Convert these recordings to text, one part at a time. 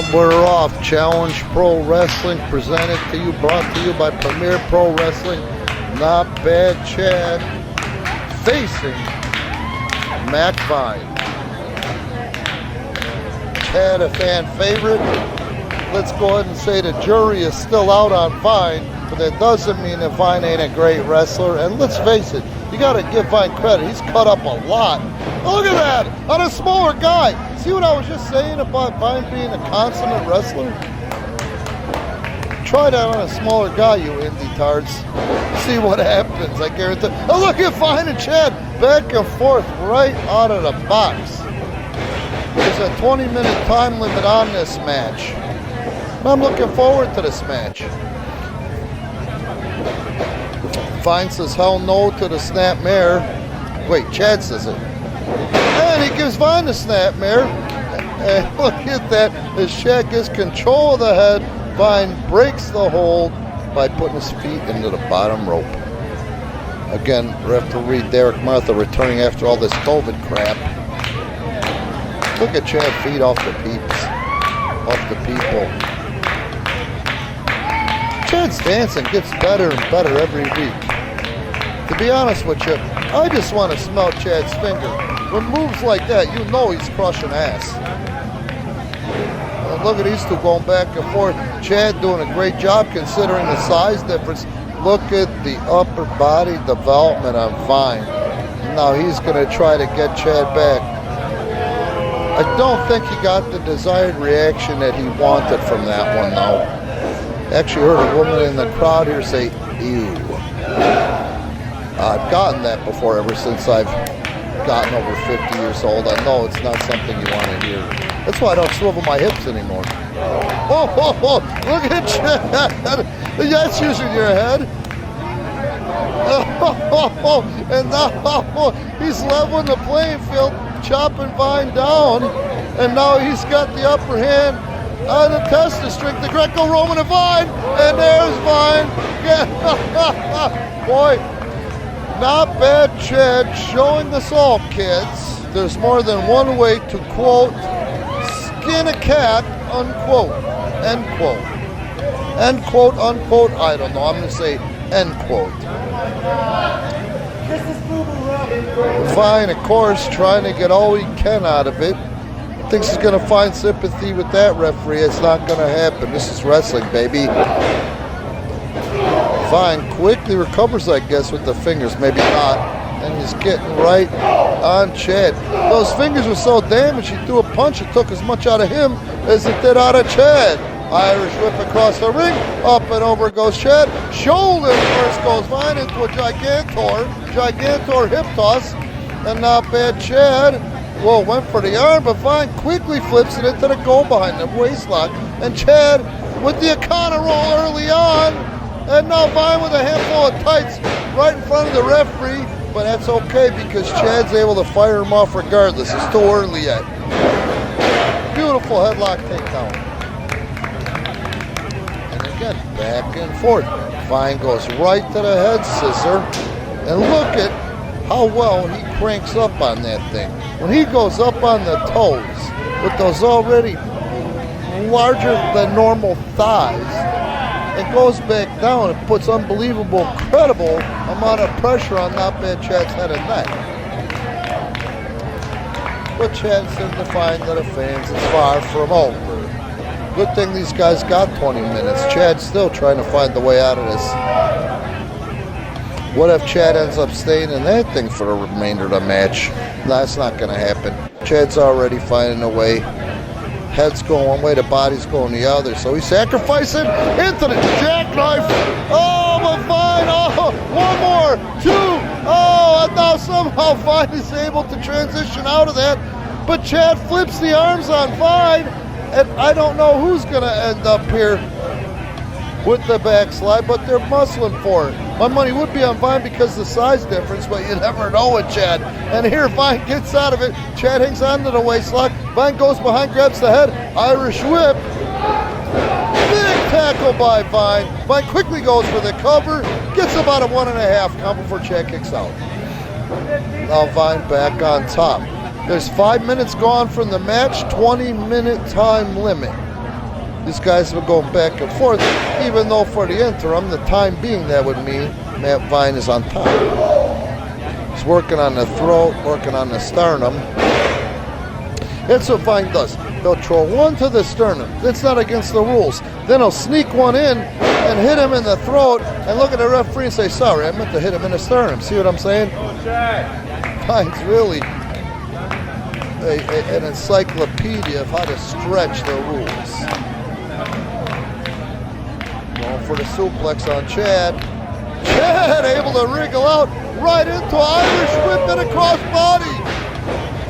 And we're off. Challenge Pro Wrestling presented to you, brought to you by Premier Pro Wrestling. Not Bad Chad facing Mac Vine. Chad a fan favorite. Let's go ahead and say the jury is still out on Vine, but that doesn't mean that Vine ain't a great wrestler. And let's face it, you got to give Vine credit. He's cut up a lot. Look at that, on a smaller guy. See what I was just saying about Vine being a consummate wrestler? Try that on a smaller guy, you indie tards. See what happens, I guarantee. Oh, look at Vine and Chad back and forth right out of the box. There's a 20-minute time limit on this match. I'm looking forward to this match. Vine says hell no to the snapmare. Wait, Chad says it. And he gives Vine the snapmare. And look at that. As Chad gets control of the head, Vine breaks the hold by putting his feet into the bottom rope. Again, referee Derek Martha returning after all this COVID crap. Look at Chad feet off the peeps. Off the people. Chad's dancing gets better and better every week. To be honest with you, I just want to smell Chad's finger. When moves like that, you know he's crushing ass. Look at these two going back and forth. Chad doing a great job considering the size difference. Look at the upper body development on Vine. Now he's going to try to get Chad back. I don't think he got the desired reaction that he wanted from that one, though. Actually heard a woman in the crowd here say, ew. I've gotten that before ever since I've gotten over 50 years old. I know it's not something you want to hear. That's why I don't swivel my hips anymore. Oh, look at Chad. That's using your head. And now he's leveling the playing field, chopping Vine down. And now he's got the upper hand on the test of strength, the Greco-Roman of Vine. And there's Vine. Boy, not bad Chad showing us all, kids. There's more than one way to quote, skin a cat, unquote, end quote. End quote, unquote, I don't know. I'm going to say end quote. Vine, of course, trying to get all he can out of it. Thinks he's going to find sympathy with that referee. It's not going to happen. This is wrestling, baby. Vine quickly recovers, I guess, with the fingers. Maybe not. And he's getting right on Chad. Those fingers were so damaged, he threw a punch. It took as much out of him as it did out of Chad. Irish whip across the ring. Up and over goes Chad. Shoulder first goes Vine into a gigantor hip toss. And not bad Chad. Well, went for the arm, but Vine quickly flips it into the goal behind the waistlock. And Chad with the Acosta roll early on. And now Vine with a handful of tights right in front of the referee. But that's okay because Chad's able to fire him off regardless. It's too early yet. Beautiful headlock takedown. And again, back and forth. Vine goes right to the head scissor. And look at how well he cranks up on that thing. When he goes up on the toes with those already larger than normal thighs and goes back down, it puts unbelievable, incredible amount of pressure on Not Bad Chad's head and neck. But Chad signifying to the fans it's far from over. Good thing these guys got 20 minutes. Chad's still trying to find the way out of this. What if Chad ends up staying in that thing for the remainder of the match? That's not going to happen. Chad's already finding a way. Head's going one way, the body's going the other. So he's sacrificing into the jackknife. Oh, but Vine. Oh, one more, two. Oh, and now somehow Vine is able to transition out of that. But Chad flips the arms on Vine. And I don't know who's going to end up here with the backslide, but they're muscling for it. My money would be on Vine because of the size difference, but you never know with Chad. And here Vine gets out of it. Chad hangs on to the waistlock. Vine goes behind, grabs the head. Irish whip. Big tackle by Vine. Vine quickly goes for the cover. Gets about a 1.5 count before Chad kicks out. Now Vine back on top. There's 5 minutes gone from the match, 20-minute time limit. These guys have been going back and forth, even though for the interim, the time being, that would mean Matt Vine is on top. He's working on the throat, working on the sternum. That's what Vine does. He'll throw one to the sternum. That's not against the rules. Then he'll sneak one in and hit him in the throat and look at the referee and say, sorry, I meant to hit him in the sternum. See what I'm saying? Vine's really an encyclopedia of how to stretch the rules. Going for the suplex on Chad. Chad able to wriggle out right into Irish whip and a crossbody.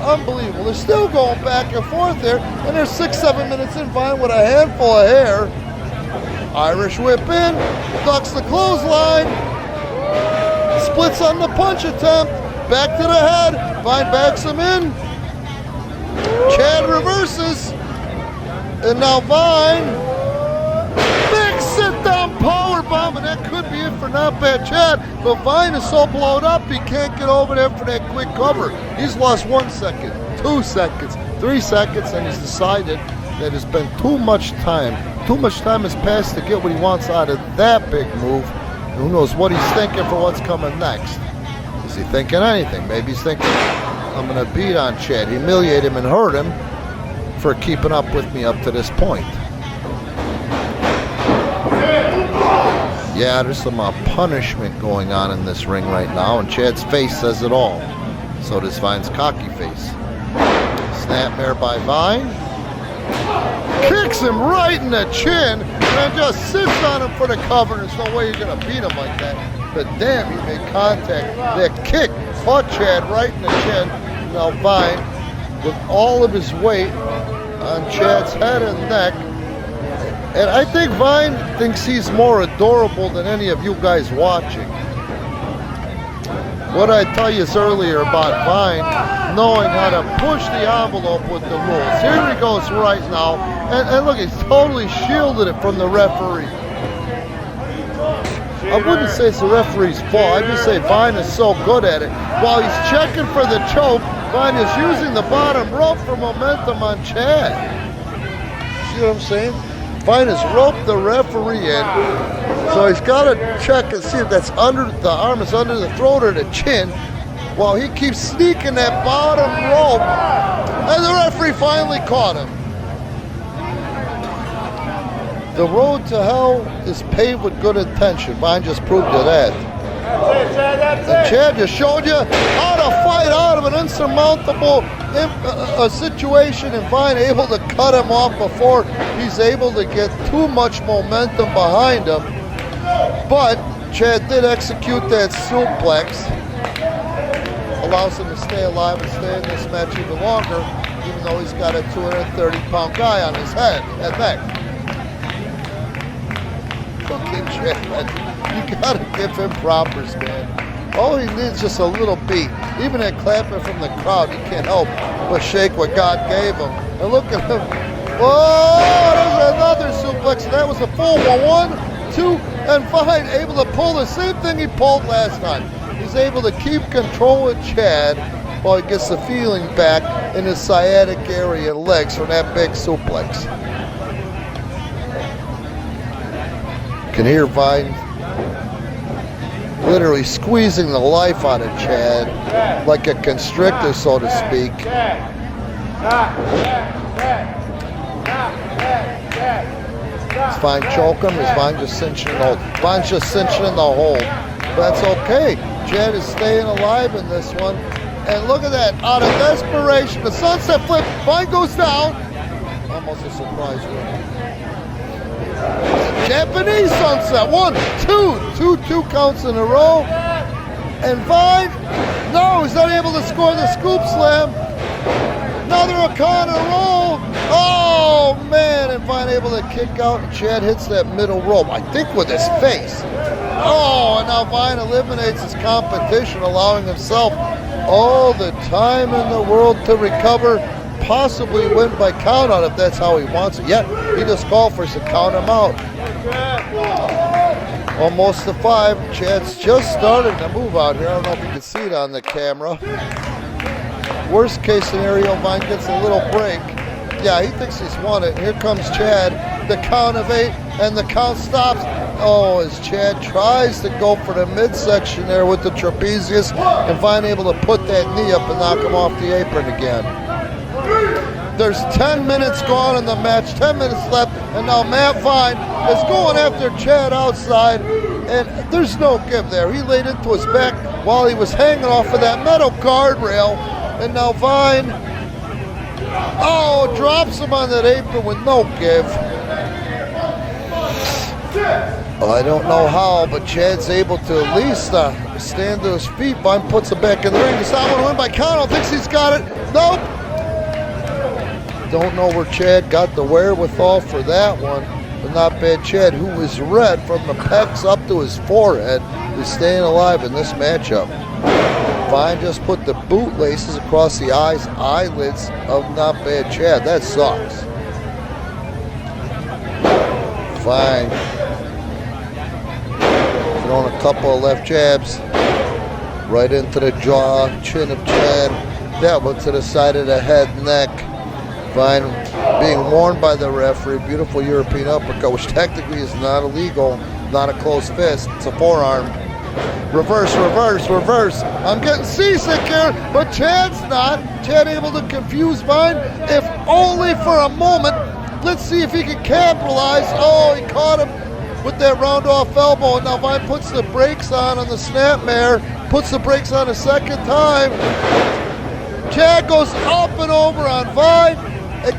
Unbelievable. They're still going back and forth there, and they're 6-7 minutes in. Vine with a handful of hair. Irish whip in, ducks the clothesline, splits on the punch attempt, back to the head. Vine backs him in. Chad reverses, and now Vine, big sit-down power bomb, and that could be it for not bad Chad. But Vine is so blown up he can't get over there for that quick cover. He's lost 1 second, 2 seconds, 3 seconds, and he's decided that it's been too much time. Too much time has passed to get what he wants out of that big move. And who knows what he's thinking for what's coming next. Is he thinking anything? Maybe he's thinking, I'm going to beat on Chad, humiliate him and hurt him for keeping up with me up to this point. Yeah, there's some punishment going on in this ring right now, and Chad's face says it all. So does Vine's cocky face. Snapmare by Vine. Kicks him right in the chin and just sits on him for the cover. There's no way you're going to beat him like that. But damn, he made contact. That kick caught Chad right in the chin. Now Vine, with all of his weight on Chad's head and neck, and I think Vine thinks he's more adorable than any of you guys watching. What I tell you earlier about Vine knowing how to push the envelope with the rules. Here he goes right now, and look, he's totally shielded it from the referee. I wouldn't say it's the referee's fault. I just say Vine is so good at it. While he's checking for the choke, Vine is using the bottom rope for momentum on Chad. See what I'm saying? Vine has roped the referee in, so he's got to check and see if that's under the arm is under the throat or the chin, while he keeps sneaking that bottom rope, and the referee finally caught him. The road to hell is paved with good intention. Vine just proved you that. That's it, Chad, that's it. And Chad just showed you how to fight out of an insurmountable situation, and Vine able to cut him off before he's able to get too much momentum behind him. But Chad did execute that suplex. Allows him to stay alive and stay in this match even longer, even though he's got a 230-pound guy on his head and neck. Look at Chad. You gotta give him propers, man. All he needs is just a little beat. Even at clapping from the crowd, he can't help but shake what God gave him. And look at him. Oh, there's another suplex. And that was a full 1, 2, and Vine able to pull the same thing he pulled last time. He's able to keep control of Chad while he gets the feeling back in his sciatic area and legs from that big suplex. You can hear Vine literally squeezing the life out of Chad like a constrictor, so to speak. Is Vine choking? Is Vine just cinching in the hold? Vine's just cinching in the hold. That's okay. Chad is staying alive in this one. And look at that. Out of desperation, the sunset flip. Vine goes down. Almost a surprise win. Japanese sunset. 1, 2, 2 counts in a row. And Vine, no, he's not able to score the scoop slam. Another Acosta roll. Oh, man. And Vine able to kick out. And Chad hits that middle rope, I think with his face. Oh, and now Vine eliminates his competition, allowing himself all the time in the world to recover, possibly win by count out if that's how he wants it. Yet, he just called for us to count him out. Almost to 5. Chad's just starting to move out here. I don't know if you can see it on the camera. Worst case scenario, Vine gets a little break. Yeah, he thinks he's won it. Here comes Chad the count of 8, and the count stops. Oh, as Chad tries to go for the midsection there with the trapezius, and Vine able to put that knee up and knock him off the apron again. There's 10 minutes gone in the match, 10 minutes left, and now Matt Vine is going after Chad outside, and there's no give there. He laid into his back while he was hanging off of that metal guardrail, and now Vine, drops him on that apron with no give. Well, I don't know how, but Chad's able to at least stand to his feet. Vine puts him back in the ring. He's not going to win by count. Thinks he's got it. Nope. Don't know where Chad got the wherewithal for that one. But not bad. Chad, who is red from the pecs up to his forehead, is staying alive in this matchup. Vine just put the bootlaces across the eyelids of not bad Chad. That sucks. Vine throwing a couple of left jabs right into the jaw, chin of Chad. That one to the side of the head, neck. Vine being warned by the referee. Beautiful European uppercut, which technically is not illegal, not a closed fist. It's a forearm. Reverse, reverse, reverse. I'm getting seasick here, but Chad's not. Chad able to confuse Vine, if only for a moment. Let's see if he can capitalize. Oh, he caught him with that round off elbow, and now Vine puts the brakes on the snapmare, puts the brakes on a second time. Chad goes up and over on Vine.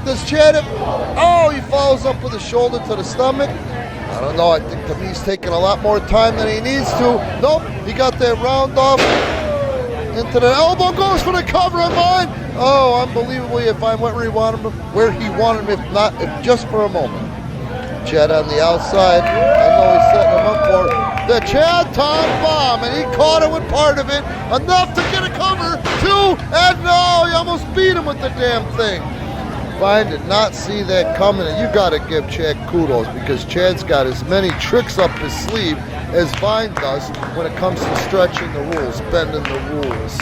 Does Chad, he follows up with a shoulder to the stomach. I don't know, I think the knee's taking a lot more time than he needs to. Nope, he got that round off into the elbow, goes for the cover of Vine. Oh, unbelievably, if Vine went where he wanted him, if not, if just for a moment. Chad on the outside, I know he's setting him up for the Chad Tom Bomb, and he caught it with part of it, enough to get a cover, 2, and no, he almost beat him with the damn thing. Vine did not see that coming, and you got to give Chad kudos, because Chad's got as many tricks up his sleeve as Vine does when it comes to stretching the rules, bending the rules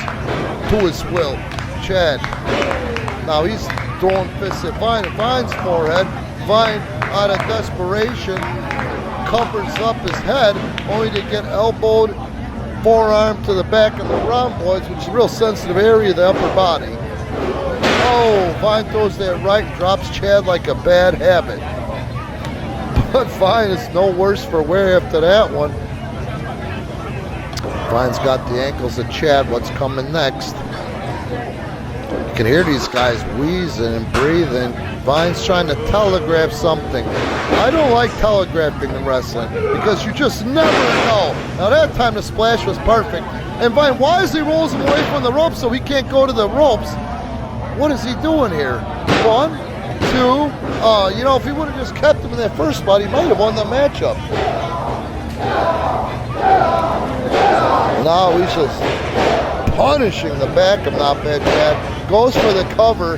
to his will. Chad, now he's throwing fists at Vine, at Vine's forehead. Vine, out of desperation, covers up his head, only to get elbowed, forearm to the back of the rhomboids, which is a real sensitive area of the upper body. Oh, Vine throws that right and drops Chad like a bad habit. But Vine is no worse for wear after that one. Vine's got the ankles of Chad. What's coming next? You can hear these guys wheezing and breathing. Vine's trying to telegraph something. I don't like telegraphing in wrestling because you just never know. Now that time the splash was perfect. And Vine wisely rolls him away from the ropes so he can't go to the ropes. What is he doing here? 1, 2. If he would have just kept him in that first spot, he might have won the matchup. Now he's just punishing the back of Not Bad Chad. Goes for the cover.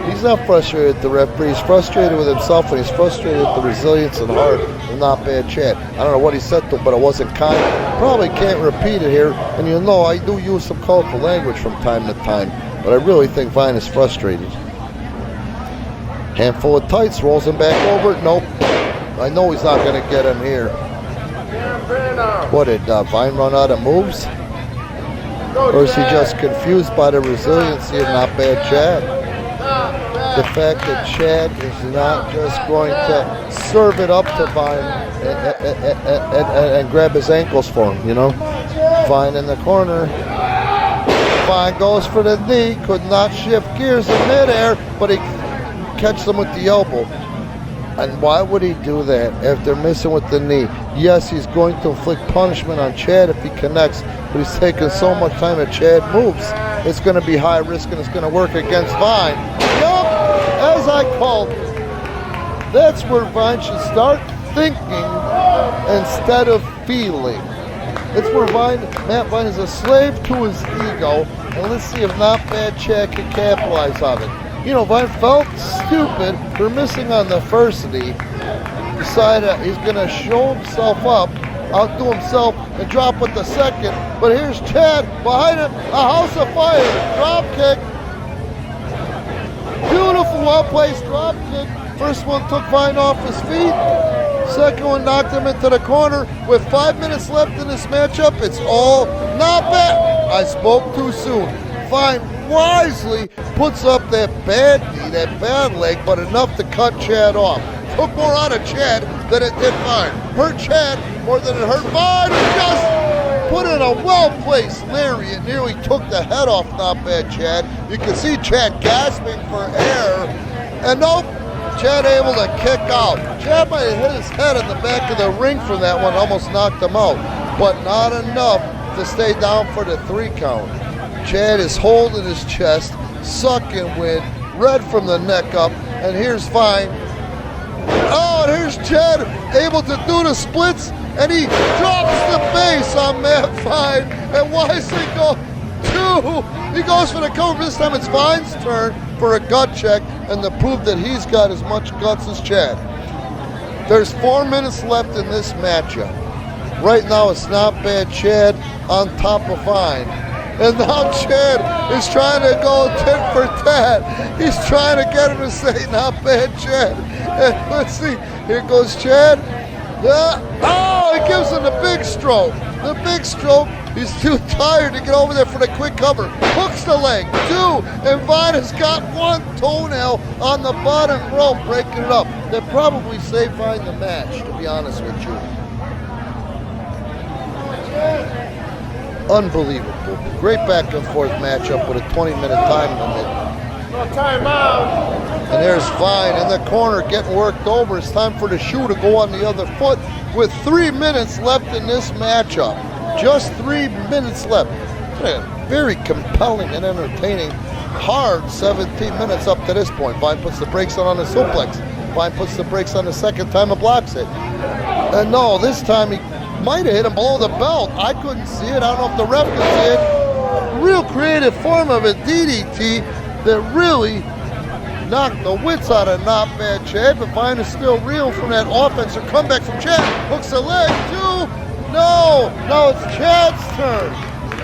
He's not frustrated at the referee. He's frustrated with himself, and he's frustrated at the resilience and heart of Not Bad Chad. I don't know what he said to him, but it wasn't kind. Probably can't repeat it here. And I do use some colorful language from time to time, but I really think Vine is frustrated. Handful of tights, rolls him back over. Nope. I know he's not going to get him here. What, did Vine run out of moves? Or is he just confused by the resiliency of Not Bad Chad? The fact that Chad is not just going to serve it up to Vine and grab his ankles for him, Vine in the corner. Vine goes for the knee, could not shift gears in midair, but he catches him with the elbow. And why would he do that after missing with the knee? Yes, he's going to inflict punishment on Chad if he connects, but he's taking so much time that Chad moves. It's going to be high risk, and it's going to work against Vine. Yup, as I called it. That's where Vine should start thinking instead of feeling. It's where Matt Vine is a slave to his ego, and let's see if Not Bad Chad can capitalize on it. Vine felt stupid for missing on the first knee. Decided he's going to show himself up, outdo himself, and drop with the second. But here's Chad behind him, a house of fire, drop kick. Beautiful, well-placed drop kick First one took Vine off his feet. Second one knocked him into the corner. With 5 minutes left in this matchup, it's all not bad. I spoke too soon. Vine wisely puts up that bad knee, that bad leg, but enough to cut Chad off. Took more out of Chad than it did Vine. Hurt Chad more than it hurt Vine. Just put in a well-placed lariat. Nearly took the head off Not Bad Chad. You can see Chad gasping for air. And nope, Chad able to kick out. Chad might have hit his head in the back of the ring from that one, almost knocked him out. But not enough to stay down for the 3 count. Chad is holding his chest, sucking wind, red from the neck up, and here's Vine. Oh, and here's Chad able to do the splits, and he drops the base on Matt Vine, and wisely go 2. He goes for the cover. This time it's Vine's turn for a gut check and to prove that he's got as much guts as Chad. There's 4 minutes left in this matchup. Right now it's Not Bad Chad on top of Vine. And now Chad is trying to go tit for tat. He's trying to get him to say Not Bad Chad. And let's see, here goes Chad. Oh, he gives him the big stroke. The big stroke. He's too tired to get over there for the quick cover. Hooks the leg, 2, and Vine has got 1 toenail on the bottom rope, breaking it up. That probably saved Vine the match, to be honest with you. Unbelievable. Great back and forth matchup with a 20-minute time limit. No timeout. And there's Vine in the corner getting worked over. It's time for the shoe to go on the other foot with 3 minutes left in this matchup. Just 3 minutes left. Very compelling and entertaining. Hard 17 minutes up to this point. Vine puts the brakes on the suplex. Vine puts the brakes on the second time and blocks it. And no, this time he might have hit him below the belt. I couldn't see it. I don't know if the ref could see it. Real creative form of a DDT that really knocked the wits out of Not Bad Chad, but Vine is still real from that offensive comeback from Chad. Hooks the leg, 2. No, it's Chad's turn.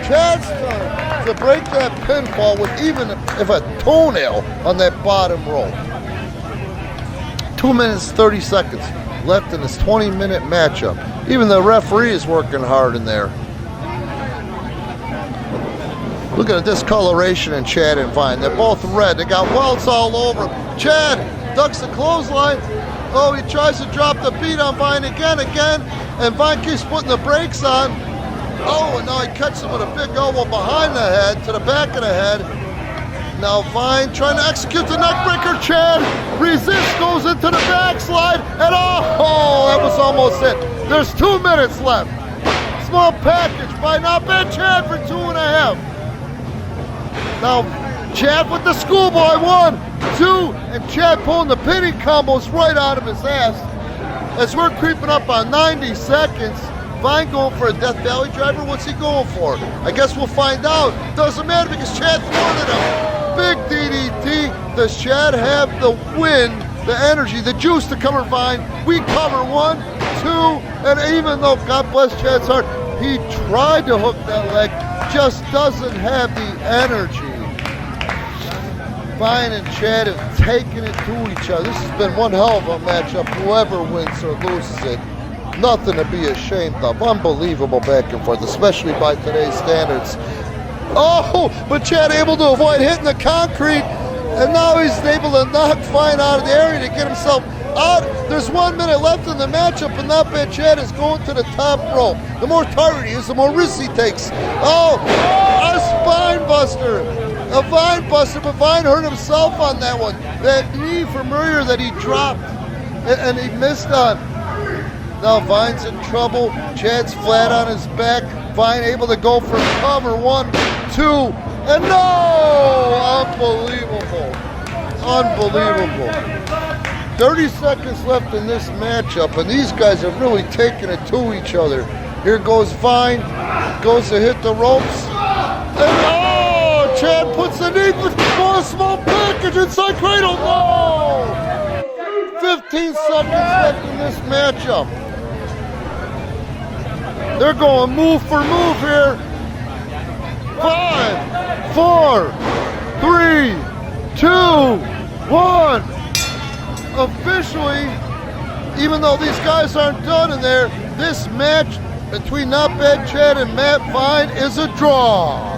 Chad's turn to break that pinfall with even if a toenail on that bottom rope. 2 minutes, 30 seconds left in this 20-minute matchup. Even the referee is working hard in there. Look at the discoloration in Chad and Vine. They're both red. They got welts all over them. Chad ducks the clothesline. Oh, he tries to drop the beat on Vine again, and Vine keeps putting the brakes on. Oh, and now he catches him with a big elbow behind the head, to the back of the head. Now Vine trying to execute the neckbreaker. Chad resists, goes into the backslide, and oh, that was almost it. There's 2 minutes left. Small package by Not Bad Chad for 2.5. Now Chad with the schoolboy, 1, 2, and Chad pulling the pinning combos right out of his ass. As we're creeping up on 90 seconds, Vine going for a Death Valley driver? What's he going for? I guess we'll find out. Doesn't matter because Chad thwarted him. Big DDT. Does Chad have the wind, the energy, the juice to cover Vine? We cover 1, 2, and even though, God bless Chad's heart, he tried to hook that leg, just doesn't have the energy. Vine and Chad have taken it to each other. This has been one hell of a matchup. Whoever wins or loses it, nothing to be ashamed of. Unbelievable back and forth, especially by today's standards. Oh, but Chad able to avoid hitting the concrete, and now he's able to knock Vine out of the area to get himself out. There's 1 minute left in the matchup, and Not Bad Chad is going to the top rope. The more tired he is, the more risks he takes. Oh, a spine buster. A Vine buster, but Vine hurt himself on that one. That knee from earlier that he dropped, and he missed on. Now Vine's in trouble. Chad's flat on his back. Vine able to go for cover. 1, 2, and no! Unbelievable. Unbelievable. 30 seconds left in this matchup, and these guys have really taken it to each other. Here goes Vine. Goes to hit the ropes. And Chad puts the knee for a small package inside cradle. No! 15 seconds left in this matchup. They're going move for move here. 5, 4, 3, 2, 1. officially, even though these guys aren't done in there, this match between Not Bad Chad and Matt Vine is a draw.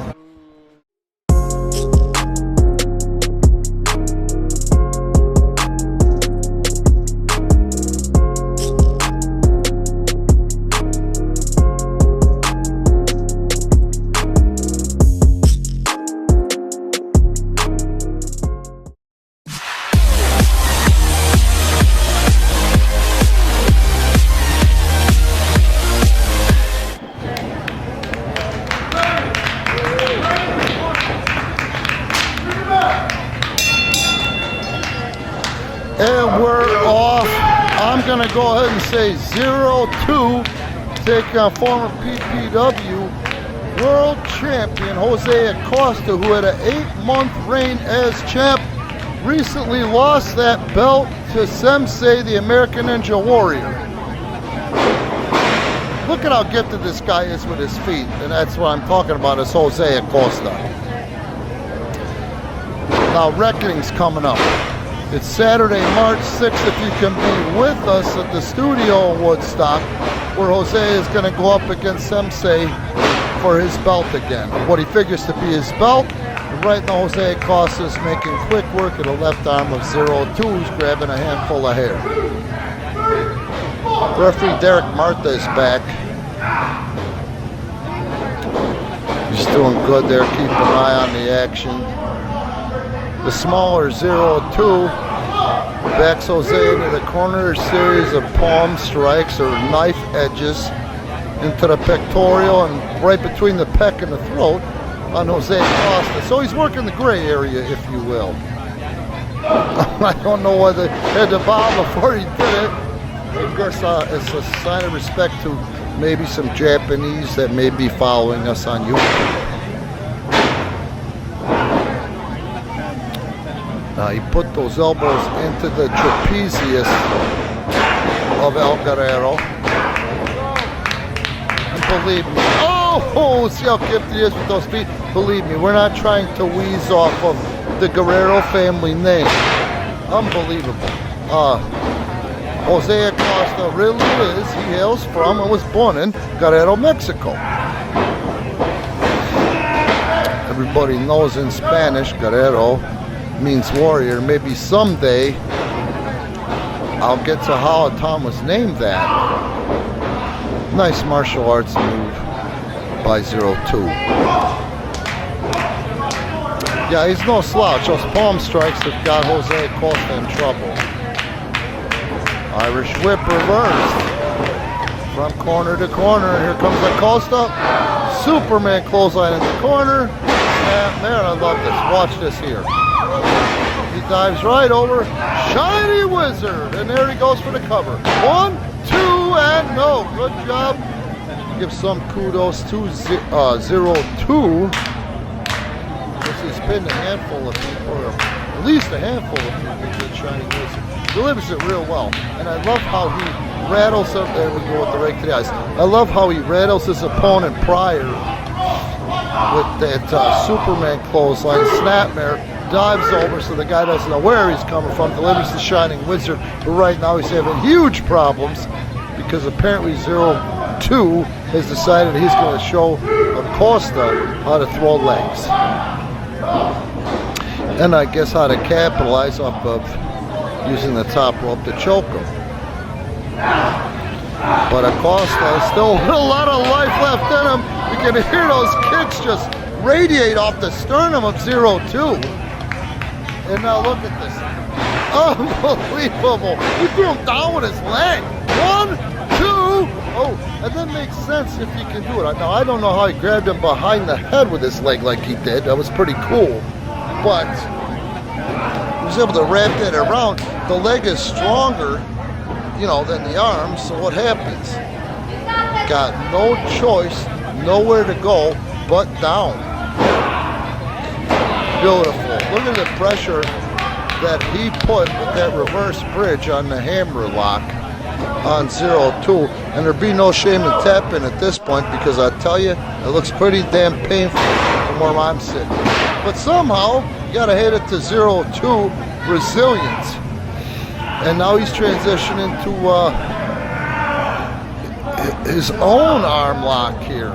And we're off. I'm going to go ahead and say 0-2, taking on former PPW world champion Jose Acosta, who had an 8-month reign as champ. Recently lost that belt to Sensei, the American Ninja Warrior. Look at how gifted this guy is with his feet, and that's what I'm talking about, is Jose Acosta. Now, reckoning's coming up. It's Saturday, March 6th. If you can be with us at the studio in Woodstock, where Jose is going to go up against Sensei for his belt again. What he figures to be his belt. And right now, Jose Acosta is making quick work of the left arm of 0-2, who's grabbing a handful of hair. Referee Derek Martha is back. He's doing good there, keeping an eye on the action. The smaller 0-2 backs Jose into the corner, a series of palm strikes or knife edges into the pectoral and right between the pec and the throat on Jose Acosta. So he's working the gray area, if you will. I don't know whether he had to bow before he did it. Of course, it's a sign of respect to maybe some Japanese that may be following us on YouTube. He put those elbows into the trapezius of El Guerrero. And believe me, oh, see how gifted he is with those feet? Believe me, we're not trying to wheeze off of the Guerrero family name. Unbelievable. Jose Acosta really is. He hails from and was born in Guerrero, Mexico. Everybody knows in Spanish, Guerrero means warrior. Maybe someday I'll get to how a town was named that. Nice martial arts move by 0-2. Yeah, he's no slouch. Those palm strikes have got Jose Acosta in trouble. Irish whip reversed. From corner to corner. Here comes Acosta. Superman clothesline in the corner. And man, I love this. Watch this here. He dives right over. Shiny Wizard. And there he goes for the cover. 1, 2, and no. Good job. Give some kudos to 0-2. He's pinned a handful of people, or at least a handful of people with Shiny Wizard. Delivers it real well. And I love how he rattles up. There we go with the rake to the eyes. I love how he rattles his opponent prior with that Superman clothesline. Snapmare dives over so the guy doesn't know where he's coming from. Delivers the Shining Wizard. But right now he's having huge problems because apparently 0-2 has decided he's going to show Acosta how to throw legs. And I guess how to capitalize off of using the top rope to choke him. But Acosta still with a lot of life left in him. You can hear those kicks just radiate off the sternum of 0-2. And now look at this. Unbelievable. He threw him down with his leg. 1, 2. Oh, and that makes sense if he can do it. Now, I don't know how he grabbed him behind the head with his leg like he did. That was pretty cool. But he was able to wrap that around. The leg is stronger, you know, than the arm. So what happens? Got no choice, nowhere to go but down. Beautiful. Look at the pressure that he put with that reverse bridge on the hammer lock on 0-2. And there'd be no shame in tapping at this point because I tell you, it looks pretty damn painful from where I'm sitting. But somehow, you gotta hit it to 0-2 resilience. And now he's transitioning to his own arm lock here,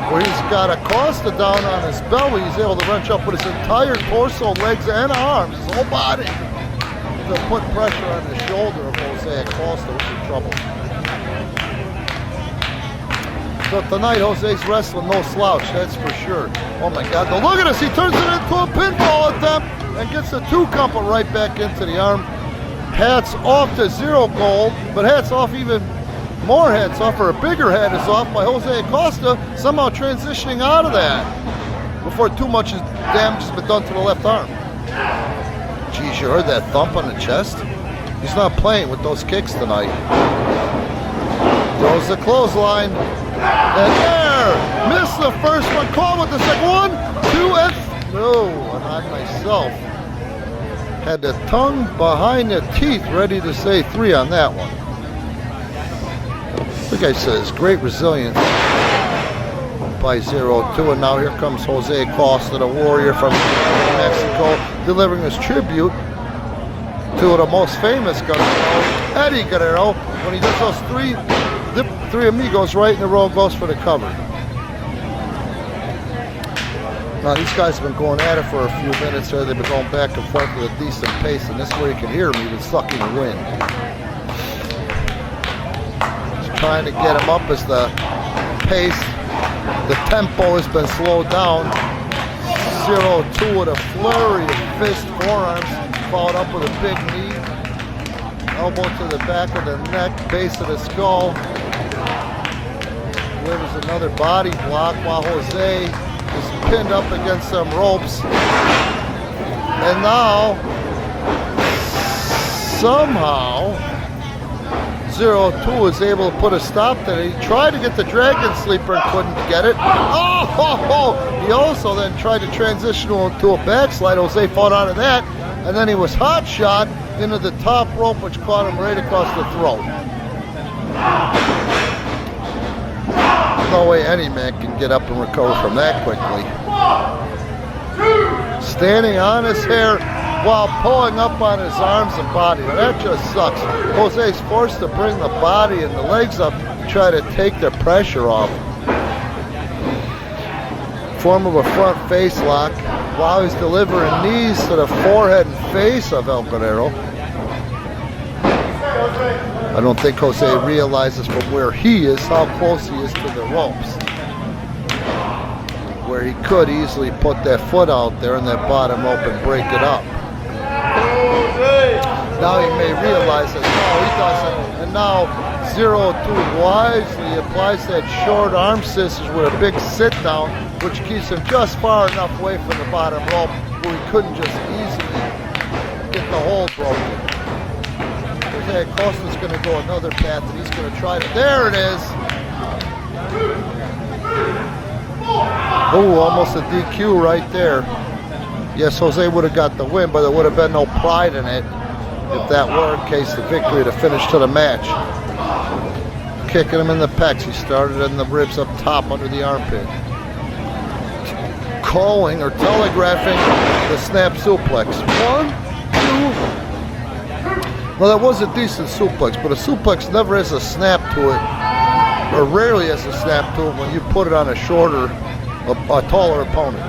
where he's got Acosta down on his belly. He's able to wrench up with his entire torso, legs, and arms, his whole body, to put pressure on the shoulder of Jose Acosta, who's in trouble. So tonight, Jose's wrestling no slouch, that's for sure. Oh my God, now look at this. He turns it into a pinfall attempt and gets the two-couple right back into the arm. Hats off to Zero Gold, but hats off, even more hats off, or a bigger hat is off by Jose Acosta, somehow transitioning out of that before too much damage has been done to the left arm. Geez, you heard that thump on the chest? He's not playing with those kicks tonight. Throws the clothesline. And there! Missed the first one. Call with the second one. 2 and... No, I'm on myself. Had the tongue behind the teeth ready to say 3 on that one. The guy says great resilience by 0-2. And now here comes Jose Acosta, the warrior from Mexico, delivering his tribute to the most famous Guerrero, Eddie Guerrero, when he does those three amigos right in a row, goes for the cover. Now these guys have been going at it for a few minutes here. They've been going back and forth with a decent pace, and this is where you can hear them even sucking the wind. Just trying to get him up as the pace, the tempo has been slowed down. 0-2 with a flurry of fist forearms, followed up with a big knee. Elbow to the back of the neck, base of the skull. Delivers another body block while Jose is pinned up against some ropes. And now, somehow, 0-2 is able to put a stop to it. He tried to get the Dragon Sleeper and couldn't get it. Oh! He also then tried to transition to a backslide. Jose fought out of that. And then he was hot shot into the top rope, which caught him right across the throat. No way any man can get up and recover from that quickly. Standing on his hair while pulling up on his arms and body. Now that just sucks. Jose's forced to bring the body and the legs up to try to take the pressure off. Form of a front face lock while he's delivering knees to the forehead and face of El Guerrero. I don't think Jose realizes from where he is how close he is to the ropes, where he could easily put that foot out there in that bottom rope and break it up. Now he may realize that no, he doesn't, and now 0-2 wisely applies that short arm scissors with a big sit down, which keeps him just far enough away from the bottom rope where he couldn't just easily get the hold broken. Jose Acosta's going to go another path, and he's going to try to... There it is! Oh, almost a DQ right there. Yes, Jose would have got the win, but there would have been no pride in it if that were in case the victory to finish to the match. Kicking him in the pecs. He started in the ribs up top under the armpit. Calling or telegraphing the snap suplex. 1, 2. Well, that was a decent suplex, but a suplex never has a snap to it, or rarely has a snap to it when you put it on a shorter, a taller opponent.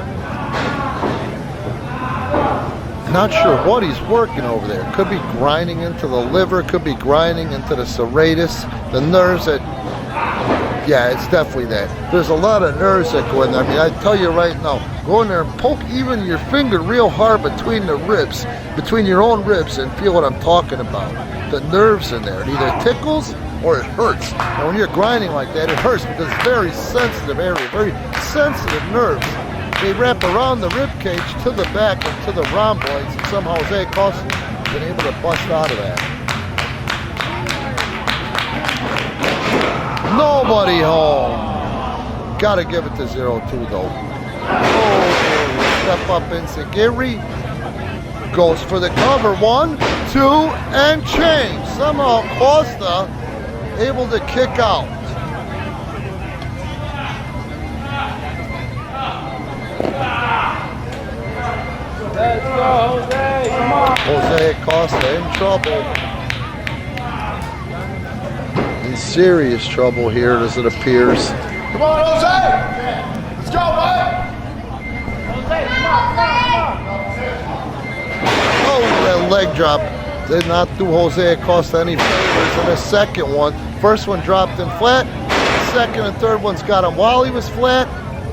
Not sure what he's working over there. Could be grinding into the liver, could be grinding into the serratus, the nerves that... Yeah, it's definitely that. There's a lot of nerves that go in there. I mean, I tell you right now, go in there and poke even your finger real hard between the ribs, between your own ribs, and feel what I'm talking about. The nerves in there. It either tickles or it hurts. And when you're grinding like that, it hurts because it's very sensitive area, very sensitive nerves. They wrap around the rib cage to the back and to the rhomboids, and somehow Jose Acosta's been able to bust out of that. Nobody home. Gotta give it to 0-2 though. Oh, step up Enziguri. Goes for the cover. 1, 2, and change. Somehow Acosta able to kick out. Let's go, Jose. Come on. Jose Acosta in trouble. In serious trouble here, as it appears. Come on, Jose. Let's go, bud. Jose, come on. Oh, that leg drop did not do Jose Acosta any favors in the second one. First one dropped him flat. Second and third ones got him while he was flat.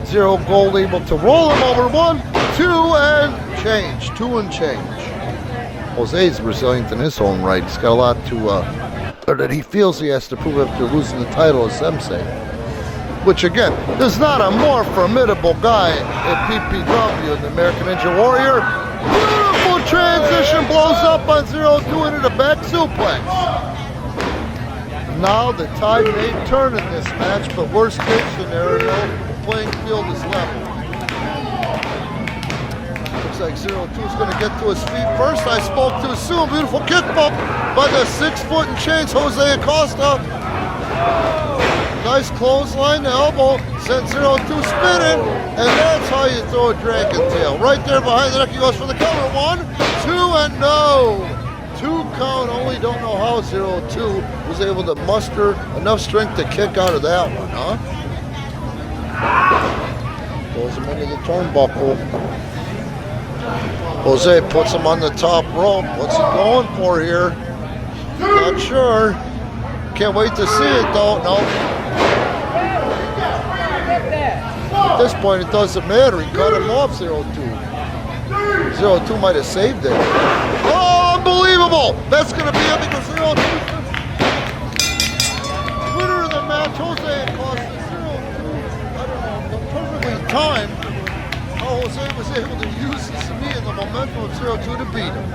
Zero Gold able to roll him over 1, 2 and change. 2 and change. Jose's resilient in his own right. He's got a lot to, or that he feels he has to prove after losing the title, as some say. Which again, there's not a more formidable guy at PPW than the American Ninja Warrior. Beautiful transition, blows up on 0-2 into the back suplex. Now the tide may turn in this match, but worst case scenario, the playing field is level. Looks like 0-2 is going to get to his feet first. I spoke too soon. Beautiful kick bump by the 6 foot and change Jose Acosta. Nice clothesline, the elbow, sent 0-2 spinning, and that's how you throw a dragon tail. Right there behind the neck, he goes for the cover. 1, 2, and no! 2 count, only don't know how 0-2 was able to muster enough strength to kick out of that one, huh? Throws him into the turnbuckle. Jose puts him on the top rope. What's he going for here? Not sure. Can't wait to see it though. No. At this point, it doesn't matter. He cut him off 0-2. 0-2 might have saved it. Oh, unbelievable! That's going to be it because 0-2. Winner of the match, Jose Acosta 0-2. I don't know, perfectly timed how Jose was able to use the momentum of 0-2 to beat him.